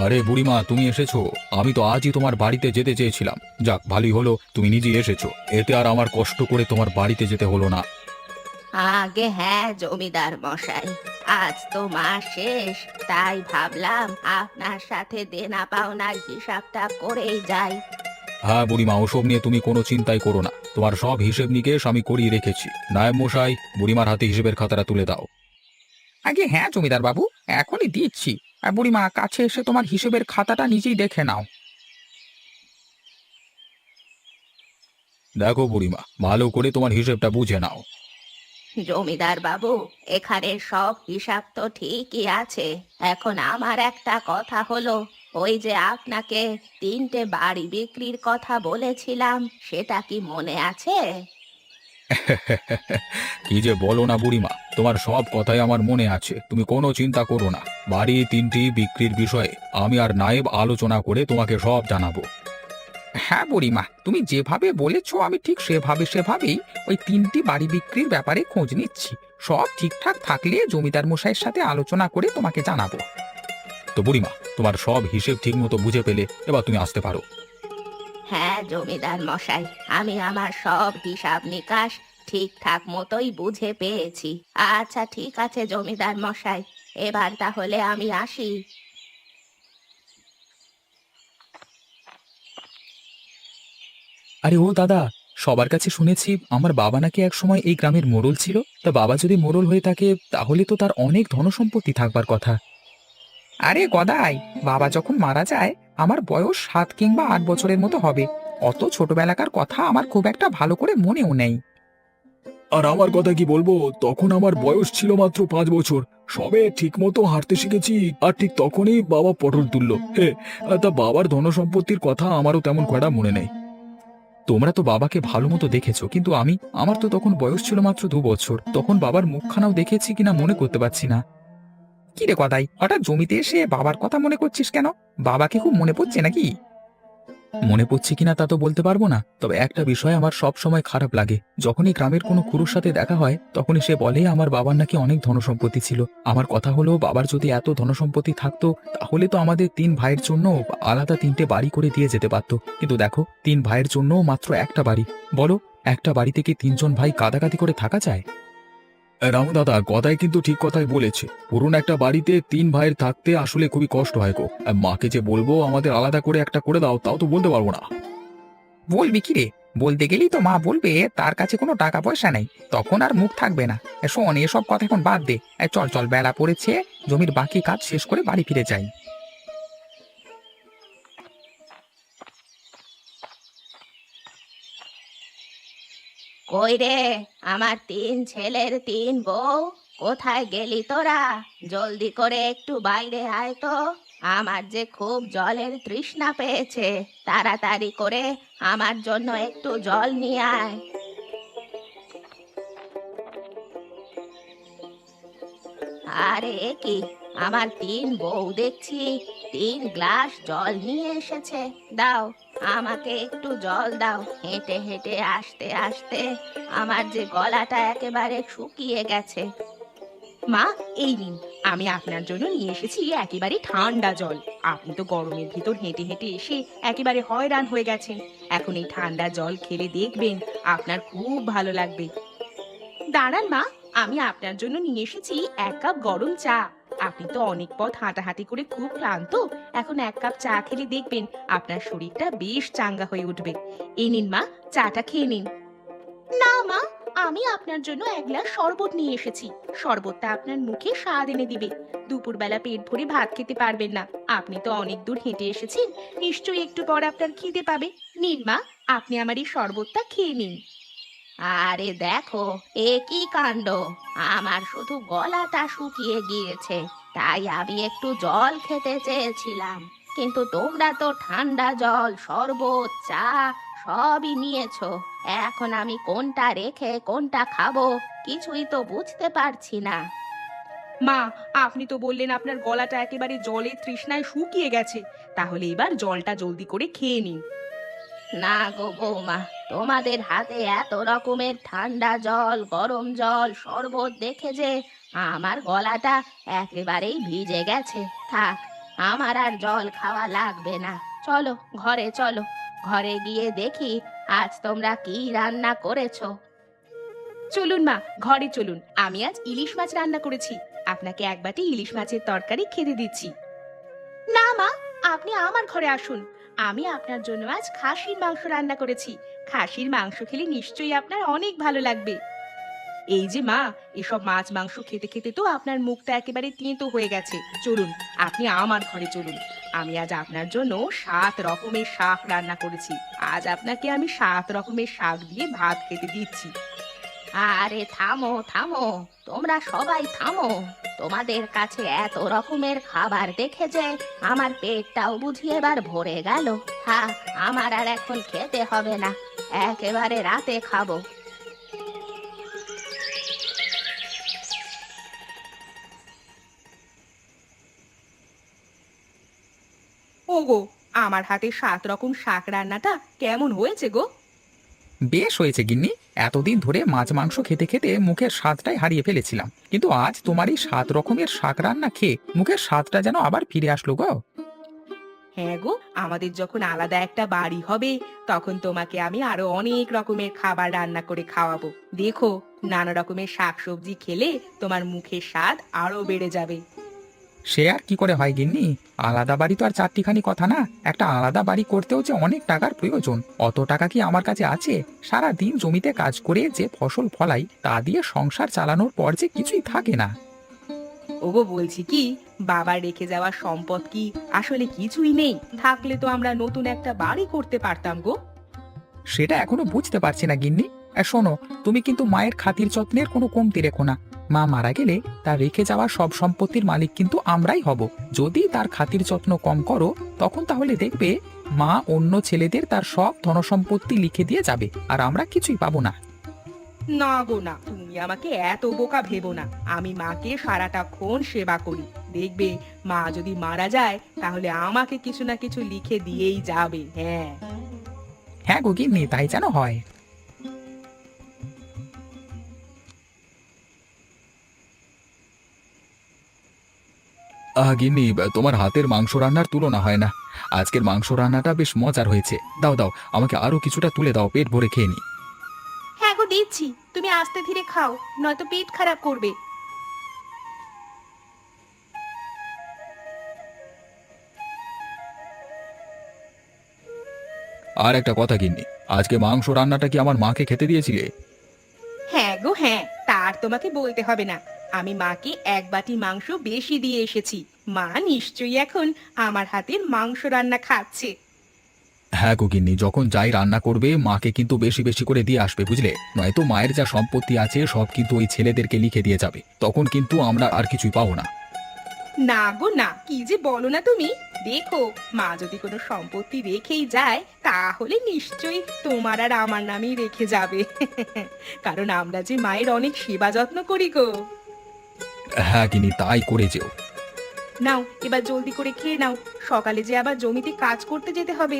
আরে বুড়িমা, তুমি এসেছো। আমি তো আজই তোমার বাড়িতে যেতে চেয়েছিলাম। যাক, ভালোই হলো তুমি নিজেই এসেছো। এতে আর আমার কষ্ট করে তোমার বাড়িতে যেতে হলো না। আগে হ্যাঁ জমিদার মশাই, আজ তো মাস শেষ, তাই ভাবলাম আপনার সাথে দেনা পাওনার হিসাবটা করেই যাই। হ্যাঁ বুড়িমা, ওসব নিয়ে তুমি কোনো চিন্তাই করো না। তোমার সব হিসেব নিকেশ আমি করিয়ে রেখেছি। নায়েব মশাই, বুড়িমার হাতে হিসেবের খাতাটা তুলে দাও। আগে হ্যাঁ জমিদার বাবু, এখনই দিচ্ছি। আর বুড়িমা, কাছে এসে তোমার হিসেবের খাতাটা নিজেই দেখে নাও। দেখো বুড়িমা, ভালো করে তোমার হিসেবটা বুঝে নাও। জমিদার বাবু, এখানে সব হিসাব তো ঠিকই আছে। এখন আমার একটা কথা হলো, ওই যে আপনাকে 3টে বাড়ি বিক্রির কথা বলেছিলাম, সেটা কি মনে আছে? কি যে বলো না বুড়িমা, তোমার সব কথাই আমার মনে আছে। তুমি কোনো চিন্তা করো না। বাড়ি 3টি বিক্রির বিষয়ে আমি আর নায়েব আলোচনা করে তোমাকে সব জানাবো। হ্যাঁ বুড়িমা, তুমি যেভাবে বলেছো আমি ঠিক সেভাবেই ওই 3টি বাড়ি বিক্রির ব্যাপারে খোঁজ নিচ্ছি। সব ঠিকঠাক থাকলে জমিদার মশাইয়ের সাথে আলোচনা করে তোমাকে জানাবো। তো বুড়িমা, তোমার সব হিসেব ঠিক মতো বুঝে পেলে, এবার তুমি আসতে পারো। হ্যাঁ জমিদার মশাই, আমি আমার সব হিসাব নিকাশ ঠিকঠাক মতোই বুঝে পেয়েছি। আচ্ছা ঠিক আছে জমিদার মশাই, এবার তাহলে আমি আসি। আরে ও দাদা, সবার কাছে শুনেছি আমার বাবা নাকি এক সময় এই গ্রামের মোড়ল ছিল। তা বাবা যদি মোড়ল হয়ে থাকে, তাহলে তো তার অনেক ধনসম্পত্তি থাকবার কথা। আরে গদাই, বাবা যখন মারা যায় আমার বয়স 7 কিংবা 8 বছরের মতো হবে। অত ছোটবেলাকার কথা আমার খুব একটা ভালো করে মনেও নেই। আর আমার কথা কি বলবো, তখন আমার বয়স ছিল মাত্র 5 বছর। সবে ঠিক মতো হাঁটতে শিখেছি, আর ঠিক তখনই বাবা পটল তুললো। তা বাবার ধনসম্পত্তির কথা আমারও তেমন কয়টা মনে নেই। তোমরা তো বাবাকে ভালো মতো দেখেছো, কিন্তু আমার তো তখন বয়স ছিল মাত্র 2 বছর। তখন বাবার মুখখানাও দেখেছি কিনা মনে করতে পারছি না। কি রে গদাই, হঠাৎ জমিতে এসে বাবার কথা মনে করছিস কেন? বাবাকে খুব মনে পড়ছে নাকি? মনে পড়ছে কিনা তা তো বলতে পারবো না, তবে একটা বিষয় আমার সব সময় খারাপ লাগে। যখনই গ্রামের কোনো খুড়োর সাথে দেখা হয়, তখনই সে বলে আমার বাবার নাকি অনেক ধনসম্পত্তি ছিল। আমার কথা হলো, বাবার যদি এত ধনসম্পত্তি থাকতো, তাহলে তো আমাদের 3 ভাইয়ের জন্য আলাদা 3টে বাড়ি করে দিয়ে যেতে পারতো। কিন্তু দেখো, 3 ভাইয়ের জন্য মাত্র একটা বাড়ি। বলো, একটা বাড়িতে কি 3জন ভাই কাদাকাদি করে থাকা যায়? রামু দাদা, গদাই কিন্তু ঠিক কথাই বলেছে। পুরনো একটা বাড়িতে 3 ভাইয়ের থাকতে আসলে খুবই কষ্ট হয় গো। মাকে যে বলবো আমাদের আলাদা করে একটা করে দাও, তাও তো বলতে পারবো না। বলবি কি রে? বলতে গেলেই তো মা বলবে তার কাছে কোনো টাকা পয়সা নেই, তখন আর মুখ থাকবে না। শোন, এসব কথা এখন বাদ দে। চল চল, বেলা পড়েছে, জমির বাকি কাজ শেষ করে বাড়ি ফিরে যাই। কই রে, আমার 3 ছেলের 3 বউ, কোথায় গেলি তোরা? জলদি করে একটু বাইরে আয় তো, আমার যে খুব জলের তৃষ্ণা পেয়েছে। তাড়াতাড়ি করে আমার জন্য একটু জল নিয়ে আয়। আরে এ কি, আমার 3 বউ দেখছি 3 গ্লাস জল নিয়ে এসেছে। দাও, আমাকে একটু জল দাও। হেঁটে হেঁটে আসতে আসতে আমার যে গলাটা একেবারে শুকিয়ে গেছে। মা, এই নিন, আমি আপনার জন্য নিয়ে এসেছি একেবারে ঠান্ডা জল। আপনি তো গরমের ভিতর হেঁটে হেঁটে এসে একেবারে হয়রান হয়ে গেছেন। এখন এই ঠান্ডা জল খেলে দেখবেন আপনার খুব ভালো লাগবে। দাঁড়ান মা, আমি আপনার জন্য নিয়ে এসেছি 1 কাপ গরম চা। আপনি তো অনেক পথ হাঁটাহাঁটি করে খুব ক্লান্ত। এখন 1 কাপ চা খেলে দেখবেন আপনার শরীরটা বেশ চাঙ্গা হয়ে উঠবে। এই নিন মা, চাটা খেয়ে নিন। না মা, আমি আপনার জন্য 1 গ্লাস শরবত নিয়ে এসেছি। শরবতটা আপনার মুখে স্বাদ এনে দিবে। দুপুরবেলা পেট ভরে ভাত খেতে পারবেন না, আপনি তো অনেক দূর হেঁটে এসেছেন, নিশ্চয়ই একটু পর আপনার খিদে পাবে। নিন মা, আপনি আমার এই শরবতটা খেয়ে নিন। আরে দেখো, এ কি কাণ্ড! আমার শুধু গলাটা শুকিয়ে গিয়েছে, তাই আমি একটু জল খেতে চেয়েছিলাম। কিন্তু তোমরা তো ঠান্ডা জল, শরবত, চা সবই নিয়েছো। এখন আমি কোনটা রেখে কোনটা খাবো কিছুই তো বুঝতে পারছি না। মা, আপনি তো বললেন আপনার গলাটা একেবারে জলের তৃষ্ণায় শুকিয়ে গেছে। তাহলে এবার জলটা জলদি করে খেয়ে নিন। না গো বৌমা, তোমাদের হাতে এত রকমের ঠান্ডা জল, গরম জল, শরবত দেখে যে আমার গলাটা একেবারেই ভিজে গেছে। থাক, আমার আর জল খাওয়া লাগবে না। চলো ঘরে চলো, ঘরে গিয়ে দেখি আজ তোমরা কি রান্না করেছো। চলুন মা, ঘরে চলুন। আমি আজ ইলিশ মাছ রান্না করেছি। আপনাকে এক বাটি ইলিশ মাছের তরকারি খেতে দিচ্ছি। না মা, আপনি আমার ঘরে আসুন। আমি আপনার জন্য আজ খাসির মাংস রান্না করেছি। খাসির মাংস খেলে নিশ্চয়ই আপনার অনেক ভালো লাগবে। এই যে মা, এসব মাছ মাংস খেতে খেতে তো আপনার মুখটা একেবারে তেঁতো হয়ে গেছে। চলুন, আপনি আমার ঘরে চলুন। আমি আজ আপনার জন্য 7 রকমের শাক রান্না করেছি। আজ আপনাকে আমি 7 রকমের শাক দিয়ে ভাত খেতে দিচ্ছি। আরে থামো থামো, তোমরা সবাই থামো। তোমাদের কাছে এত রকমের খাবার দেখে যে আমার পেটটাও বুঝি এবার ভরে গেল। হ্যাঁ, আমার আর এখন খেতে হবে না, একেবারে রাতে খাবো। ওগো, আমার হাতে 7 রকম শাক রান্নাটা কেমন হয়েছে গো? বেশ হয়েছে গিন্নি। এতদিন ধরে মাছ মাংস খেতে খেতে মুখের স্বাদটাই হারিয়ে ফেলেছিলাম, কিন্তু আজ তোমার এই 7 রকমের শাক রান্না খেয়ে মুখের স্বাদটা যেন আবার ফিরে আসলো গো। হ্যাঁ গো, আমাদের যখন আলাদা একটা বাড়ি হবে তখন তোমাকে আমি আরো অনেক রকমের খাবার রান্না করে খাওয়াবো। দেখো, নানা রকমের শাকসবজি খেলে তোমার মুখের স্বাদ আরো বেড়ে যাবে। সে আর কি করে হয় গিন্নি, আলাদা বাড়ি তো আর চারটিখানি কথা না। একটা আলাদা বাড়ি করতেও যে অনেক টাকার প্রয়োজন, অত টাকা কি আমার কাছে আছে? সারা দিন জমিতে কাজ করে যে ফসল ফলাই তা দিয়ে সংসার চালানোর পর যে কিছুই থাকে না। ওগো, বলছি কি, বাবার রেখে যাওয়া সম্পদ কি আসলে কিছুই নেই? থাকলে তো আমরা নতুন একটা বাড়ি করতে পারতাম গো। সেটা এখনো বুঝতে পারছি না গিন্নি। শোনো, তুমি কিন্তু মায়ের খাতির যত্নের কোনো কমতি রেখো না। মা মারা গেলে তার রেখে যাওয়া সব সম্পত্তির মালিক কিন্তু আমরাই হব। যদি তার খাতির যত্ন কম করো, তখন তাহলে দেখবে মা অন্য ছেলেদের তার সব ধনসম্পত্তি লিখে দিয়ে যাবে, আর আমরা কিছুই পাবো না। না গো না, তুমি আমাকে এত বোকা ভেবো না। আমি মাকে সারাটাক্ষণ সেবা করি। দেখবে, মা যদি মারা যায় তাহলে আমাকে কিছু না কিছু লিখে দিয়েই যাবে। হ্যাঁ হ্যাঁ গো গিন্নি, তাই যেন হয়। গিন্নি, তোমার হাতের মাংস রান্নার তুলনা হয় না। আজকের মাংস রান্নাটা বেশ মজার হয়েছে। দাও দাও, আমাকে আরো কিছুটা তুলে দাও, পেট ভরে খেয়ে নি। হ্যাঁ গো, দিচ্ছি। তুমি আস্তে ধীরে খাও, নয়তো পেট খারাপ করবে। আর একটা কথা গিন্নি, আজকে মাংস রান্নাটা কি আমার মাকে খেতে দিয়েছিলে? হ্যাঁ গো হ্যাঁ, তার তোমাকে বলতে হবে না। আমি মাকে 1 বাটি মাংস বেশি দিয়ে এসেছি। মা নিশ্চয়ই এখন আমার হাতের মাংস রান্না খাচ্ছে। হ্যাঁ গো গিন্নি, যখন যাই রান্না করবে মাকে কিন্তু বেশি বেশি করে দিয়ে আসবে, বুঝলে? নয়তো মায়ের যা সম্পত্তি আছে সব কিন্তু ওই ছেলেদেরকে লিখে দিয়ে যাবে, তখন কিন্তু আমরা আর কিছুই পাবো না। না গো না, কি যে বলো না তুমি। দেখো, মা যদি কোনো সম্পত্তি রেখেই যায় তাহলে নিশ্চয়ই তোমার আর আমার নামেই রেখে যাবে। কারণ আমরা যে মায়ের অনেক সেবা যত্ন করি গো। হ্যাঁ গিন্নি, তাই করে যেও। নাও, এবার জলদি করে খেয়ে নাও, সকালে যে আবার জমিতে কাজ করতে যেতে হবে।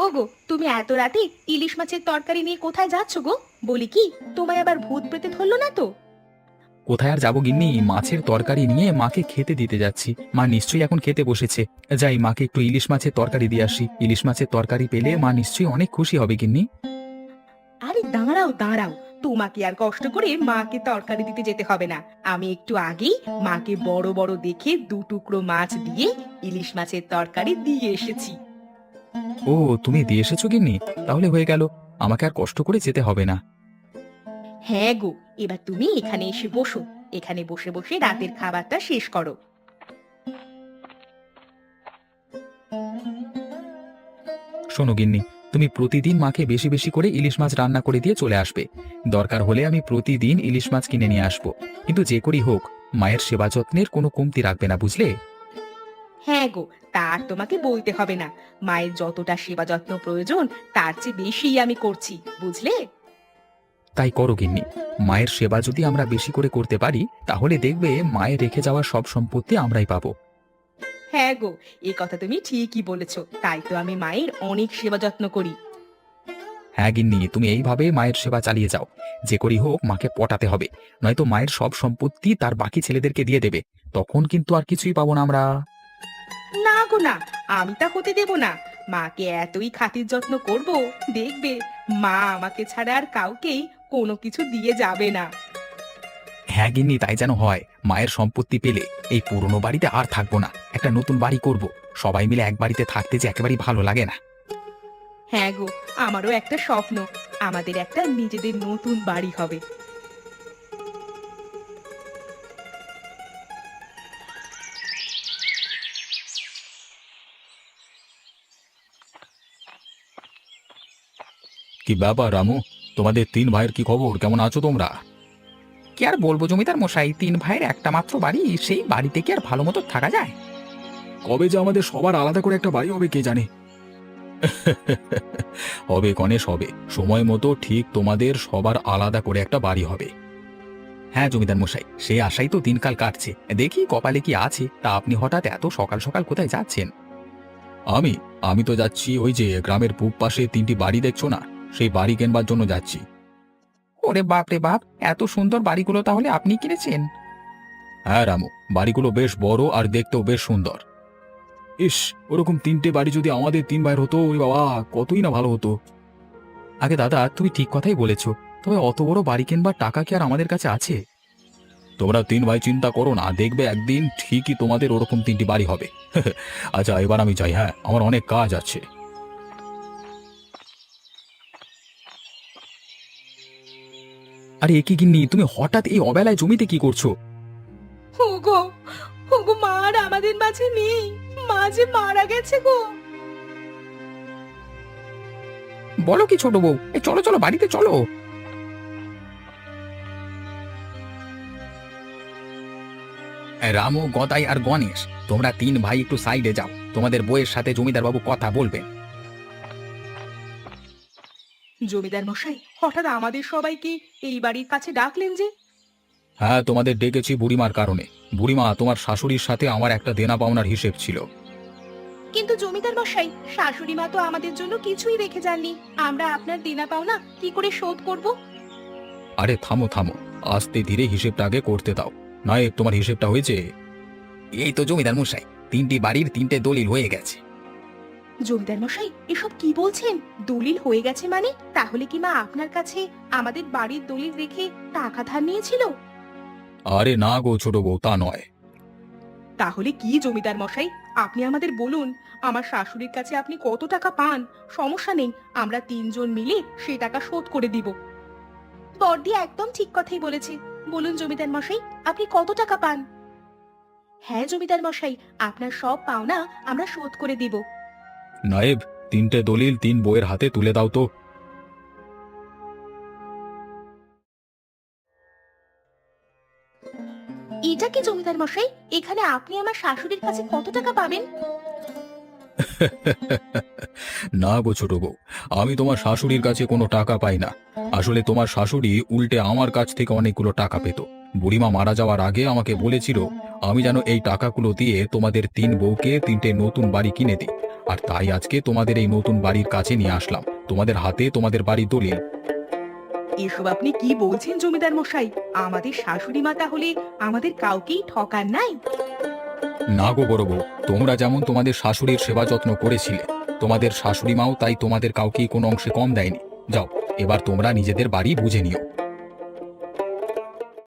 ওগো, তুমি এত রাতে ইলিশ মাছের তরকারি নিয়ে কোথায় যাচ্ছ গো? বলি কি, তোমায় আবার ভূত প্রেতে ধরলো না তো? কোথায় আর যাবো গিন্নি, মাছের তরকারি নিয়ে মাকে খেতে দিতে যাচ্ছি। মা নিশ্চয়ই এখন খেতে বসেছে। যাই, মাকে একটু ইলিশ মাছের তরকারি দিয়ে আসি। ইলিশ মাছের তরকারি পেলে মা নিশ্চয়ই অনেক খুশি হবে গিন্নি। আরে দাঁড়াও দাঁড়াও, তোমাকে আর কষ্ট করে মাকে তরকারি দিতে যেতে হবে না। আমি একটু আগেই মাকে বড় বড় দেখে 2 টুকরো মাছ দিয়ে ইলিশ মাছের তরকারি দিয়ে এসেছি। ও, তুমি দিয়ে এসেছো গিন্নি? তাহলে হয়ে গেল, আমাকে আর কষ্ট করে যেতে হবে না। হ্যাঁ গো, এবার তুমি এখানে এসে বসো। এখানে বসে বসে রাতের খাবারটা শেষ করো। শোনো গিন্নি, তুমি প্রতিদিন মাকে বেশি বেশি করে ইলিশ মাছ রান্না করে দিয়ে চলে আসবে। দরকার হলে আমি প্রতিদিন ইলিশ মাছ কিনে নিয়ে আসবো, কিন্তু যে করেই হোক মায়ের সেবা যত্নের কোনো কমতি রাখবে না, বুঝলে? হ্যাঁ গো, তার তোমাকে বলতে হবে না। মায়ের যতটা সেবা যত্ন প্রয়োজন তার চেয়ে বেশিই আমি করছি, বুঝলে? তাই করো গিন্নি। মায়ের সেবা যদি আমরা বেশি করে করতে পারি, তাহলে দেখবে মায়ের রেখে যাওয়া সব সম্পত্তি আমরাই পাবো। হ্যাঁ গো, এই কথা তুমি ঠিকই বলেছো। তাই তো আমি মায়ের অনেক সেবা যত্ন করি। হ্যাঁ গিন্নি, তুমি এইভাবে মায়ের সেবা চালিয়ে যাও। যে করেই হোক মাকে পটাতে হবে, নয়তো মায়ের সব সম্পত্তি তার বাকি ছেলেদেরকে দিয়ে দেবে। তখন কিন্তু আর কিছুই পাবো না আমরা। না গো না, আমি তা হতে দেব না। মাকে এতই খাতির যত্ন করব, দেখবে মা আমাকে ছাড়া আর কাউকেই কোনো কিছু দিয়ে যাবে না। হ্যাঁ গিন্নি, তাই যেন হয়। মায়ের সম্পত্তি পেলে এই পুরনো বাড়িতে আর থাকবো না, একটা নতুন বাড়ি করব। সবাই মিলে এক বাড়িতে থাকতে যে একেবারেই ভালো লাগে না। হ্যাঁ গো, আমারও একটা স্বপ্ন, আমাদের একটা নিজেদের নতুন বাড়ি হবে। কি ব্যাপার রামু, তোমাদের 3 ভাইয়ের কি খবর? কেমন আছো তোমরা? কি আর বলবো জমিদার মশাই, 3 ভাইয়ের একটা মাত্র বাড়ি, সেই বাড়িতে কি আর ভালো মতো থাকা যায়? কবে যে আমাদের সবার আলাদা করে একটা বাড়ি হবে কে জানে। হবে গণেশ, হবে। সময় মতো ঠিক তোমাদের সবার আলাদা করে একটা বাড়ি হবে। হ্যাঁ জমিদার মশাই, সেই আশাই তো দিনকাল কাটছে। দেখি কপালে কি আছে। তা আপনি হঠাৎ এত সকাল সকাল কোথায় যাচ্ছেন? আমি আমি তো যাচ্ছি ওই যে গ্রামের পূব পাশে 3টি বাড়ি দেখছো না, সেই বাড়ি কেনবার জন্য যাচ্ছি। ওরে বাপ রে বাপ, এত সুন্দর বাড়িগুলো তাহলে আপনি কিনেছেন? হ্যাঁ রামু, বাড়িগুলো বেশ বড় আর দেখতেও বেশ সুন্দর। ইস, ওরকম 3টে বাড়ি যদি আমাদের 3 ভাইয়ের হতো, ওরে বাবা, কতই না ভালো হতো। আগে দাদা, তুমি ঠিক কথাই বলেছো। তবে অত বড় বাড়ি কিনবার টাকা কি আর আমাদের কাছে আছে? তোমরা 3 ভাই চিন্তা করো না, দেখবে একদিন ঠিকই তোমাদের ওরকম 3টি বাড়ি হবে। আচ্ছা, এবার আমি যাই, হ্যাঁ, আমার অনেক কাজ আছে। আরে এ কি গিন্নি, তুমি হঠাৎ এই অবেলায় জমিতে কি করছো? ওগো, ওগো, মা আর আমাদের মাঝে নেই, মা যে মারা গেছে গো। বলো কি ছোট বউ, এই চলো চলো বাড়িতে চলো। রামু, গদাই আর গণেশ, তোমরা 3 ভাই একটু সাইডে যাও, তোমাদের বউয়ের সাথে জমিদার বাবু কথা বলবেন। জমিদার মশাই, হঠাৎ আমাদের সবাইকে এই বাড়ির কাছে ডাকলেন যে? হ্যাঁ, তোমাদের ডেকেছি বুড়িমার কারণে। বুড়িমা, তোমার শাশুড়ির সাথে আমার একটা দেনা পাওনার হিসেব ছিল। কিন্তু জমিদার মশাই, শাশুড়ি মা তো আমাদের জন্য কিছুই রেখে যাননি, আমরা আপনার দেনা পাওনা কি করে শোধ করব? আরে থামো থামো, আস্তে ধীরে হিসেবটা আগে করতে দাও। নায়েব, তোমার হিসেবটা হয়েছে? এই তো জমিদার মশাই, 3টি বাড়ির 3টে দলিল হয়ে গেছে। জমিদার মশাই, এসব কি বলছেন? দলিল হয়ে গেছে মানে? তাহলে কি মা আপনার কাছে আমাদের বাড়ির দলিল রেখে টাকা ধার নিয়েছিল? আরে না গো ছোট বউ, তা নয়। তাহলে কি জমিদার মশাই, আপনি আমাদের বলুন, আমার শাশুড়ির কাছে আপনি কত টাকা পান? সমস্যা নেই, আমরা 3 জন মিলে সেই টাকা শোধ করে দিব। বর্দি একদম ঠিক কথাই বলেছে। বলুন জমিদার মশাই, আপনি কত টাকা পান? হ্যাঁ জমিদার মশাই, আপনার সব পাওনা আমরা শোধ করে দিব। নায়েব, 3টে দলিল 3 বউয়ের হাতে তুলে দাও তো। এটা কি জমিদার মশাই, এখানে আপনি আমার শাশুড়ির কাছে কত টাকা পাবেন? না গো ছোট বউ, আমি তোমার শাশুড়ির কাছে কোনো টাকা পাই না। আসলে তোমার শাশুড়ি উল্টে আমার কাছ থেকে অনেকগুলো টাকা পেত। বুড়িমা মারা যাওয়ার আগে আমাকে বলেছিল আমি যেন এই টাকাগুলো দিয়ে তোমাদের 3 বউকে 3টে নতুন বাড়ি কিনে দিই। আর তাই আজকে তোমাদের এই নতুন বাড়ির কাছে নিয়ে আসলাম, তোমাদের হাতে তোমাদের বাড়ির দলিল। এসব আপনি কি বলছেন জমিদার মশাই? আমাদের শাশুড়ি মা তাহলে আমাদের কাউকেই ঠকান নাই? না গো বড় বউ, তোমরা যেমন তোমাদের শাশুড়ির সেবা যত্ন করেছিলে, তোমাদের শাশুড়ি মাও তাই তোমাদের কাউকেই কোনো অংশে কম দেয়নি। যাও, এবার তোমরা নিজেদের বাড়ি বুঝে নিও।